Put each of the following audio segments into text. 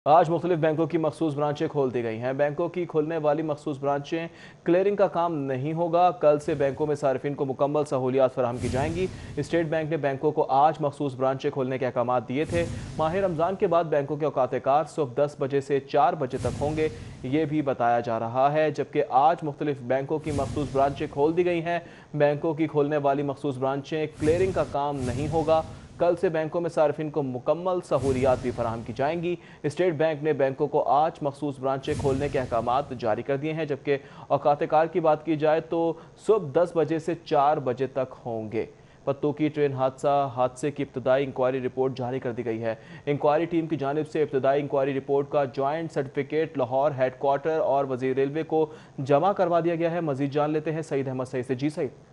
आज मुख्तलिफ बैंकों की मखसूस ब्रांचें खोल दी गई हैं। बैंकों की खुलने वाली मखसूस ब्रांचें क्लियरिंग का काम नहीं होगा। कल से बैंकों में सार्फिन को मुकम्मल सहूलियात फराहम की जाएंगी। स्टेट बैंक ने बैंकों को आज मखसूस ब्रांचें खोलने के अहकाम दिए थे। माह रमज़ान के बाद बैंकों के औकात कार सुबह 10 बजे से 4 बजे तक होंगे, ये भी बताया जा रहा है। जबकि आज मुख्तलिफ बैंकों की मखसूस ब्रांचें खोल दी गई हैं। बैंकों की खोलने वाली मखसूस ब्रांचें क्लियरिंग का काम नहीं होगा। कल से बैंकों में सार्फिन को मुकम्मल सहूलियात भी फराहम की जाएंगी। स्टेट बैंक ने बैंकों को आज मखसूस ब्रांचें खोलने के अहकाम जारी कर दिए हैं। जबकि औकात कार की बात की जाए तो सुबह 10 बजे से 4 बजे तक होंगे। पत्तों की ट्रेन हादसे की इब्तदाई इंक्वायरी रिपोर्ट जारी कर दी गई है। इंक्वायरी टीम की जानिब से इब्तदाई इंक्वायरी रिपोर्ट का जॉइंट सर्टिफिकेट लाहौर हेडक्वार्टर और वजीर रेलवे को जमा करवा दिया गया है। मजीद जान लेते हैं सईद अहमद सईद से। जी सईद।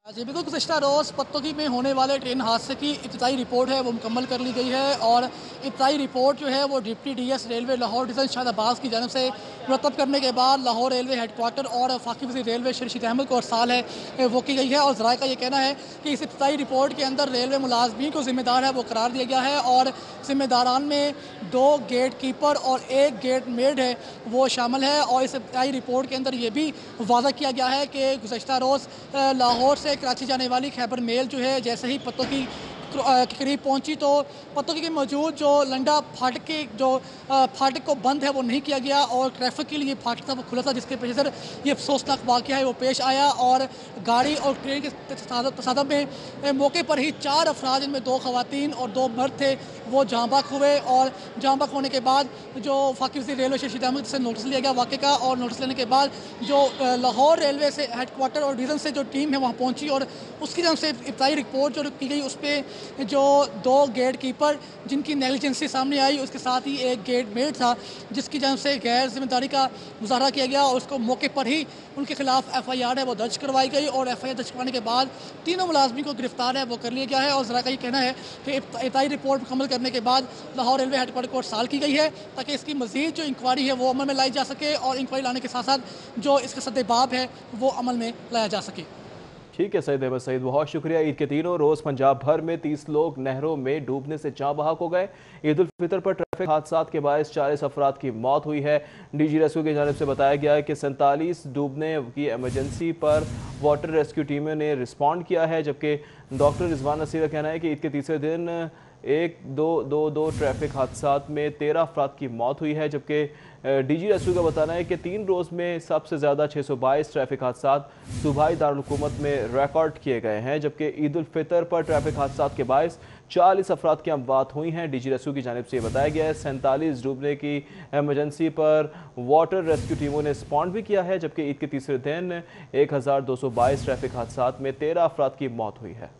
जी बिल्कुल, गुज़श्ता रोज़ पत्तोगी में होने वाले ट्रेन हादसे की इब्तदाई रिपोर्ट है वो मुकम्मल कर ली गई है। और इब्तदाई रिपोर्ट जो है वो deputy DS railway Lahore division शाद अब्बास की जानब से मुरतब करने के बाद लाहौर रेलवे हेडक्वार्टर और फाकी वज़ीर रेलवे शरीद अहमद को अरसाल है वो की गई है। और ज़राए का ये कहना है कि इस इब्तदाई रिपोर्ट के अंदर रेलवे मुलाजमीन को ज़िम्मेदार है वो करार दिया गया है। और ज़िम्मेदारान में 2 गेट कीपर और 1 गेट मेड है वो शामिल है। और इस इब्तदाई रिपोर्ट के अंदर ये भी वादा किया गया है कि गुज़श्ता रोज़ लाहौर से कराची जाने वाली खैबर मेल जो है जैसे ही पत्तोगी के करीब पहुंची तो पत्तोगी के मौजूद जो लंडा फाटक के जो फाटक को बंद है वो नहीं किया गया और ट्रैफिक के लिए फाटक था वो खुला था, जिसके पेश नज़र ये अफसोसनाक वाक़या है वो पेश आया। और गाड़ी और ट्रेन के तसादम में मौके पर ही 4 अफराद, जिनमें 2 ख़वातीन और 2 मर्द थे, वो जहाँ बाक हुए। और जहाँ बाक होने के बाद जो फाकी वज़ीर रेलवे शरीद अहमद से नोटिस लिया गया वाक़े का, और नोटिस लेने के बाद जो लाहौर रेलवे से हेडक्वार्टर और डिवीज़न से जो टीम है वहाँ पहुँची और उसकी तरफ से इब्तदाई रिपोर्ट जो की गई उस पर जो 2 गेट कीपर जिनकी नेग्लिजेंसी सामने आई, उसके साथ ही 1 गेट मेड था जिसकी जानब से गैर जिम्मेदारी का मुजाहरा किया गया और उसको मौके पर ही उनके खिलाफ FIR है वो दर्ज करवाई गई। और FIR दर्ज करवाने के बाद तीनों मुलाजमीन को गिरफ्तार है वो कर लिया गया है। और ज़रा का ये कहना है कि इब्तदाई रिपोर्ट मुकम्मल करने के बाद लाहौर रेलवे हेडक्वार्टर को साल की गई है ताकि इसकी मजीद जो इंक्वायरी है वो अमल में लाई जा सके और इंक्वायरी लाने के साथ साथ जो इसका सद्देबाब है वो अमल में लाया जा सके। ठीक है सईद अहमद सईद, बहुत शुक्रिया। ईद के तीनों रोज़ पंजाब भर में 30 लोग नहरों में डूबने से जाँ बहक हो गए। ईद उल फितर पर ट्रैफिक हादसात के बायस 40 अफराद की मौत हुई है। DG रेस्क्यू की जानिब से बताया गया है कि 47 डूबने की एमरजेंसी पर वाटर रेस्क्यू टीमों ने रिस्पॉन्ड किया है। जबकि डॉक्टर रिजवान नसीर का कहना है कि ईद के तीसरे दिन 1-2-2-2 ट्रैफिक हादसात में 13 अफराद की मौत हुई है। जबकि DG रेस्क्यू का बताना है कि 3 रोज़ में सबसे ज़्यादा 622 ट्रैफिक हादसात सूबाई दारुल-हुकूमत में रिकॉर्ड किए गए हैं। जबकि ईद उल फितर पर ट्रैफिक हादसात के बायस 40 अफराद की अमवात हुई हैं। DG रेस्क्यू की जानिब से बताया गया है 47 डूबने की एमरजेंसी पर वाटर रेस्क्यू टीमों ने रिस्पॉन्ड भी किया है। जबकि ईद के तीसरे दिन 1222 ट्रैफिक हादसात में 13 अफराद की मौत हुई है।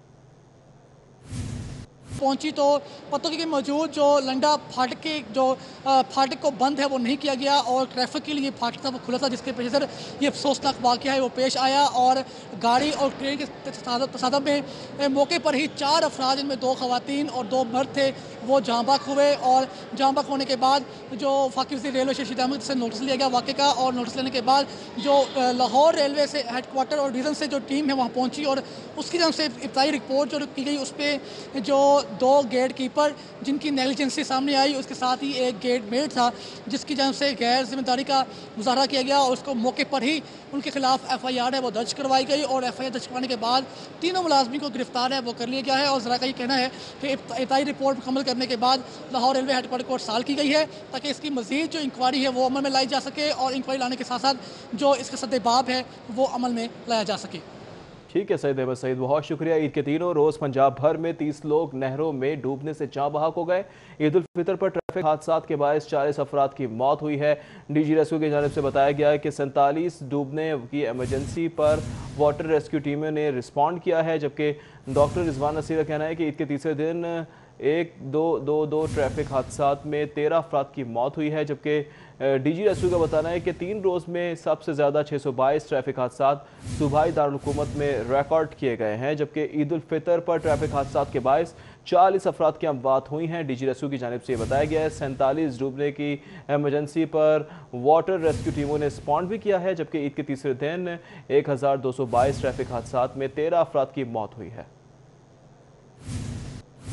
पहुंची तो पत्तोगी के मौजूद जो लंडा फाटक के जो फाटक को बंद है वो नहीं किया गया और ट्रैफिक के लिए फाटक था वो खुला था, जिसके पेश नज़र ये अफसोसनाक वाक़या है वो पेश आया। और गाड़ी और ट्रेन के तसादम में मौके पर ही 4 अफराद, जिनमें 2 ख़वातीन और 2 मर्द थे, वो जहाँ बाक हुए। और जहाँ बाक होने के बाद जो फाकी वज़ीर रेलवे शरीद अहमद से नोटिस लिया गया वाक़े का, और नोटिस लेने के बाद जो लाहौर रेलवे से हेडक्वार्टर और डिवीज़न से जो टीम है वहाँ पहुँची और उसकी तरफ से इब्तदाई रिपोर्ट जो की गई उस पर जो 2 गेट कीपर जिनकी नेग्लिजेंसी सामने आई, उसके साथ ही 1 गेट मेड था जिसकी जानब से गैर जिम्मेदारी का मुजाहरा किया गया और उसको मौके पर ही उनके खिलाफ FIR है वो दर्ज करवाई गई। और FIR दर्ज करवाने के बाद तीनों मुलाजमीन को गिरफ्तार है वो कर लिया गया है। और ज़रा का ये कहना है कि इब्तदाई रिपोर्ट मुकम्मल करने के बाद लाहौर रेलवे हेडक्वार्टर को साल की गई है ताकि इसकी मजीद जो इंक्वायरी है वो अमल में लाई जा सके और इंक्वायरी लाने के साथ साथ जो इसका सद्देबाब है वो अमल में लाया जा सके। ठीक है सईद अहमद सईद, बहुत शुक्रिया। ईद के तीनों रोज़ पंजाब भर में 30 लोग नहरों में डूबने से जाँ बहक हो गए। ईद उल फितर पर ट्रैफिक हादसात के बायस 40 अफराद की मौत हुई है। DG रेस्क्यू की जानिब से बताया गया है कि 47 डूबने की एमरजेंसी पर वाटर रेस्क्यू टीमों ने रिस्पॉन्ड किया है। जबकि डॉक्टर रिजवान नसीर का कहना है कि ईद के तीसरे दिन 1-2-2-2 ट्रैफिक हादसात में 13 अफराद की मौत हुई है। जबकि DG रेस्क्यू का बताना है कि 3 रोज़ में सबसे ज़्यादा 622 ट्रैफिक हादसात सूबाई दारुल-हुकूमत में रिकॉर्ड किए गए हैं। जबकि ईद उल फितर पर ट्रैफिक हादसात के बायस 40 अफराद की अमवात हुई हैं। DG रेस्क्यू की जानिब से बताया गया है 47 डूबने की एमरजेंसी पर वाटर रेस्क्यू टीमों ने रिस्पॉन्ड भी किया है। जबकि ईद के तीसरे दिन 1222 ट्रैफिक हादसात में 13 अफराद की मौत हुई है।